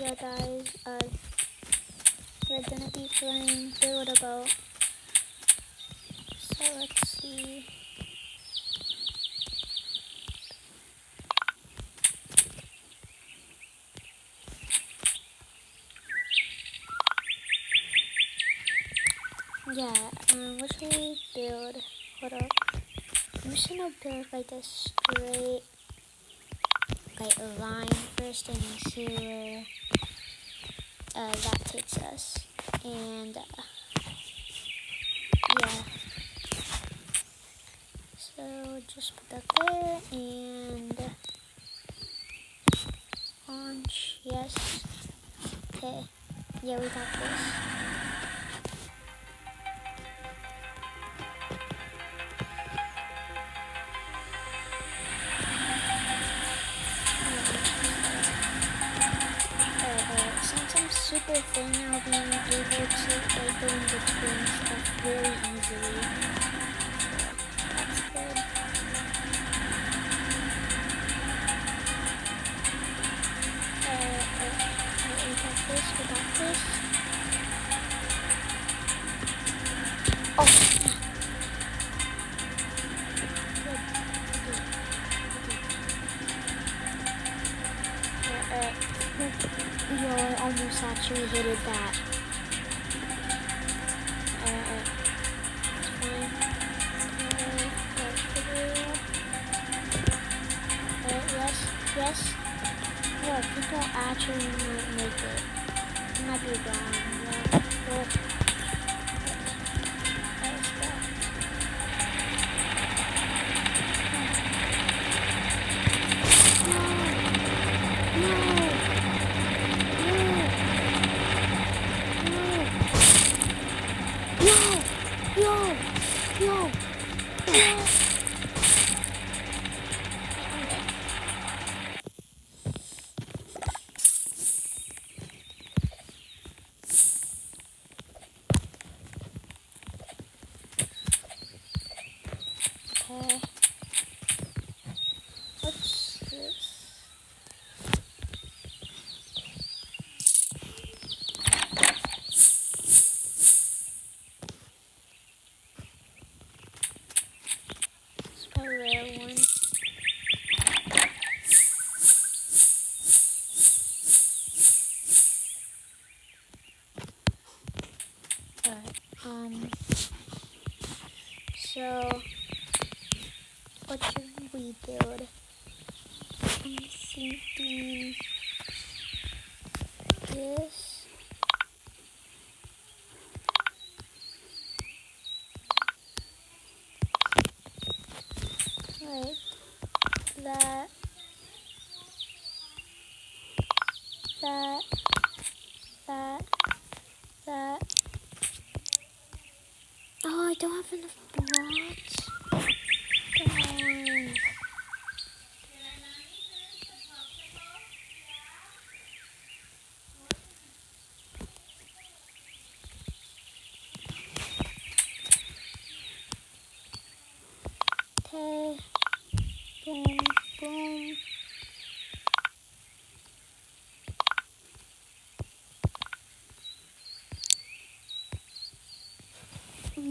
yeah guys, we're gonna be playing Build a Boat. So let's see. Yeah, what should we build? Hold up. I'm just gonna build like a straight like a line first and see where that takes us. And yeah. So just put that there and launch. Yes. Okay. Yeah, we got this. Since I'm super thin, I'll be able to like go in between stuff really easily. So that's good. We got this. Oh. Yo, I almost actually hated that. It's fine. Yes. Yeah, people actually might make it. I might be wrong. Yeah. Well, let's go. No. Okay. What's this? It's a rare one. Alright, so what should we build? I'm thinking this. Like that. Oh, I don't have enough blocks. Come on. Okay. Boom, boom.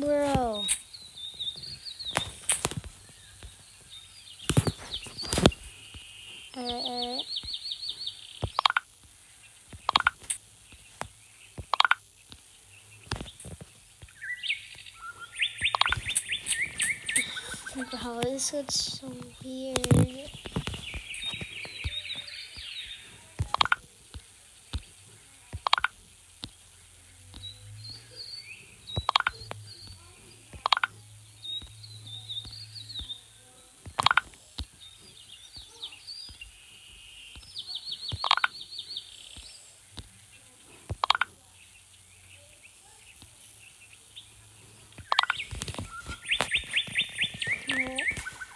Bro. Alright. Bro, this looks so weird.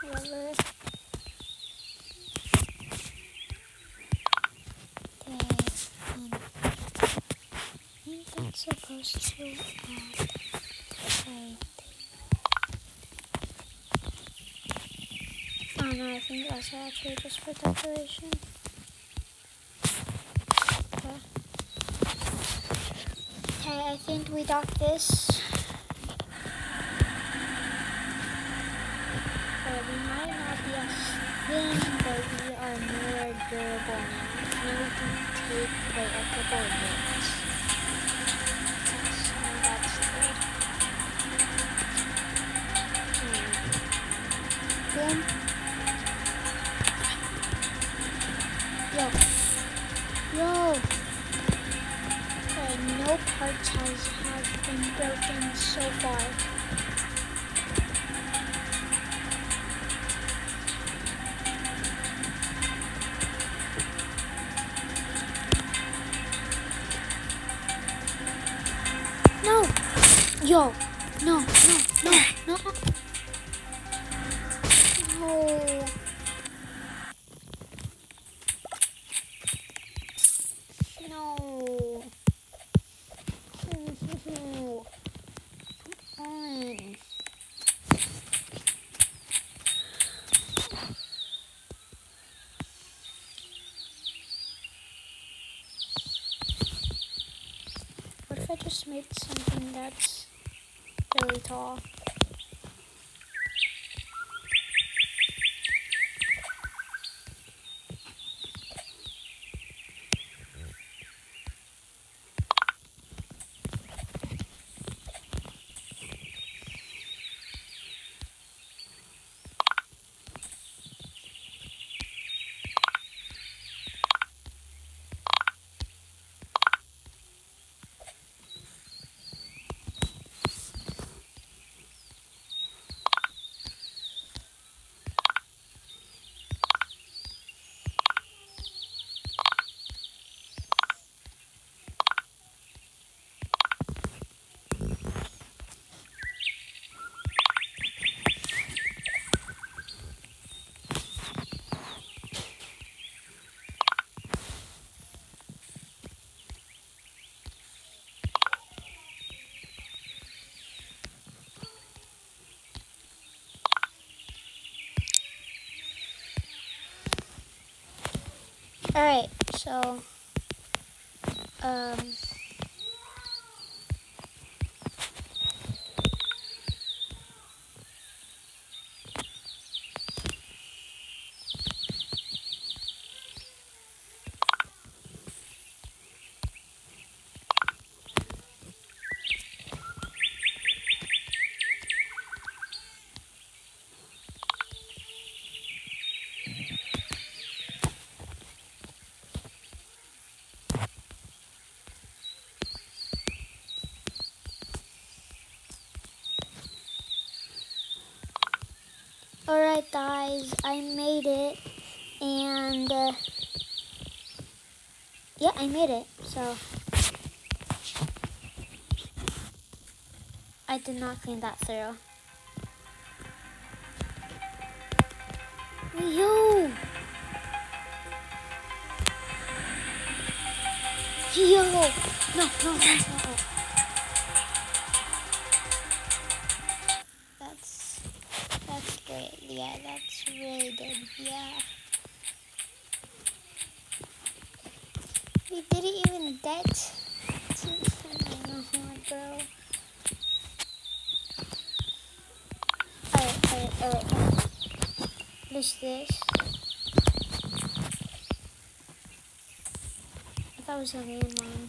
Whatever. I think that's supposed to like oh no, I think that's actually just for decoration. Okay. I think we got this. We might not be as thin, but we are more durable now. Now we can take like a couple of hits. That's good. Boom. Yo. Okay, no parts have been broken so far. No! Yo! No! No! Come on. What if I just made something that's really tall? Alright, so, alright guys, I made it, and, yeah, I made it, so, I did not clean that through. Yo! No. That's great. Yeah, that's really good. Yeah. We didn't even get to bro. Alright. This. I thought it was a landmine.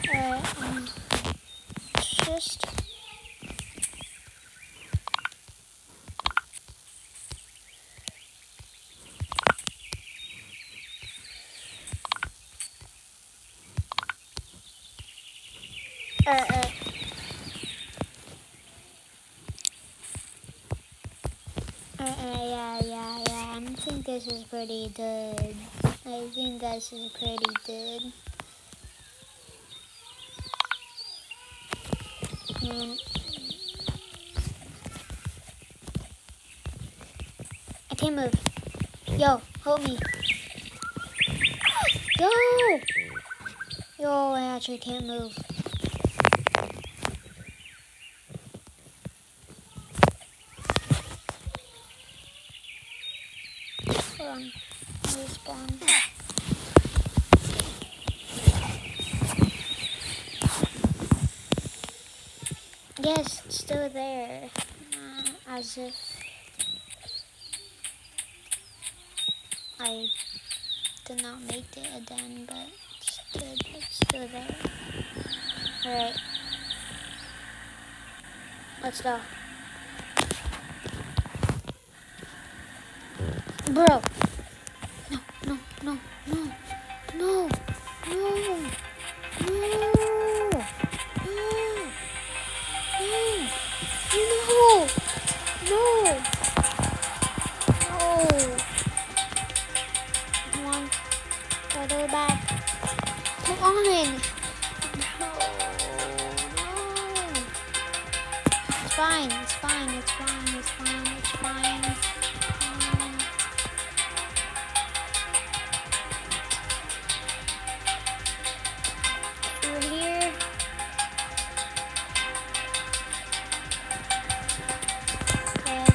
Alright, just... Yeah. I think this is pretty good. I can't move. Yo, hold me. Yo, I actually can't move. Hold on. Respawn. Yes, it's still there. As if I did not make it again, but it's still there. Alright. Let's go. Bro! No, no, no, no, no, no, no, no, no, no. Come on, go back. Come on. No, no. It's fine, it's fine, it's fine, it's fine, it's fine. We're here. Okay.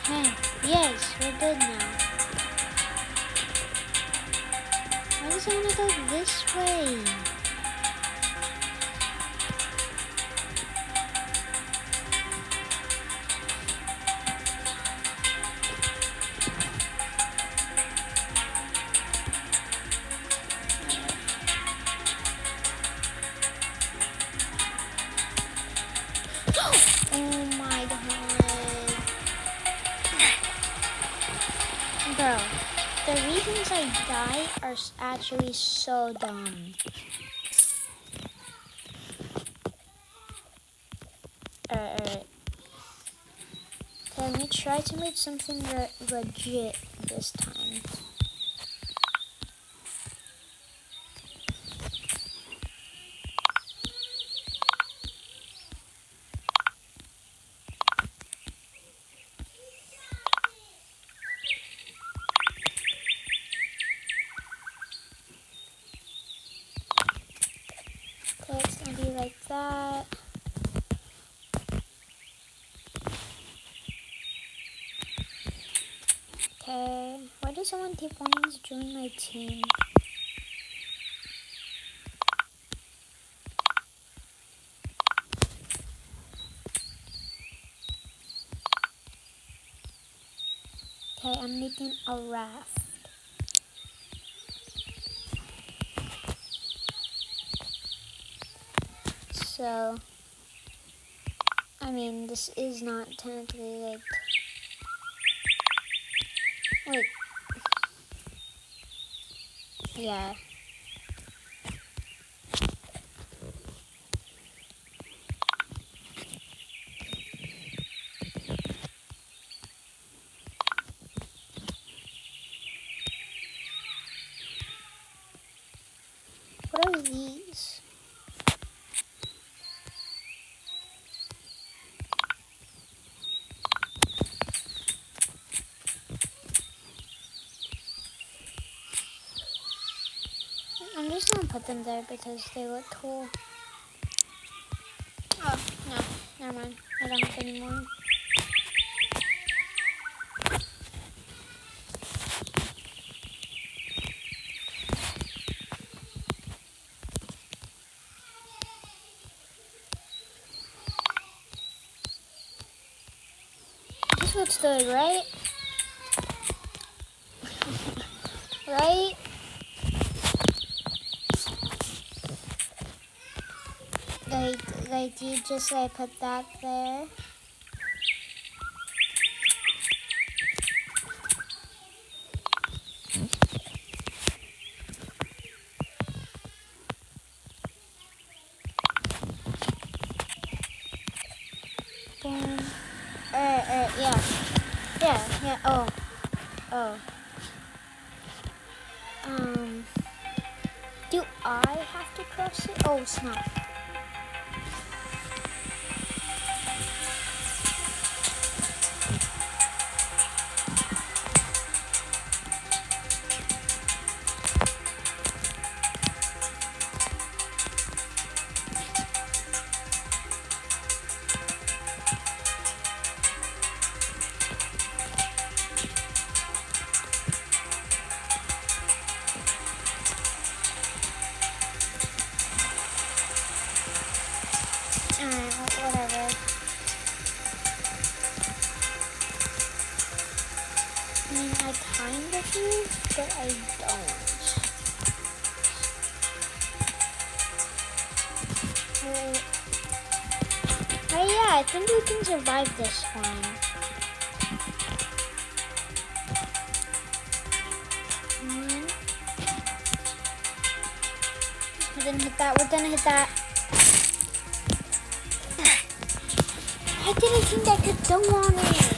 Hey, yes, we're good now. Why does it want to go this way? Oh my god. Bro, the reasons I die are actually so dumb. Alright. Let me try to make something legit this time. Okay, it's gonna be like that. Okay, why does someone keep wanting to join my team? Okay, I'm making a raft. So, I mean, this is not technically like... Wait. Yeah. What are these? I'm just gonna put them there because they look cool. Oh, no. Never mind. I don't have any more. This looks good, right? Right? Like you just like put that there. Boom. Yeah. Yeah, oh. Do I have to cross it? Oh, snap. I think we can survive this one. One. We're gonna hit that. We're gonna hit that. I didn't think I could go on it.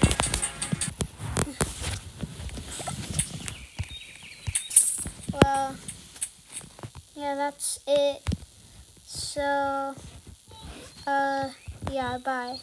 Well, yeah, that's it. So, yeah, bye.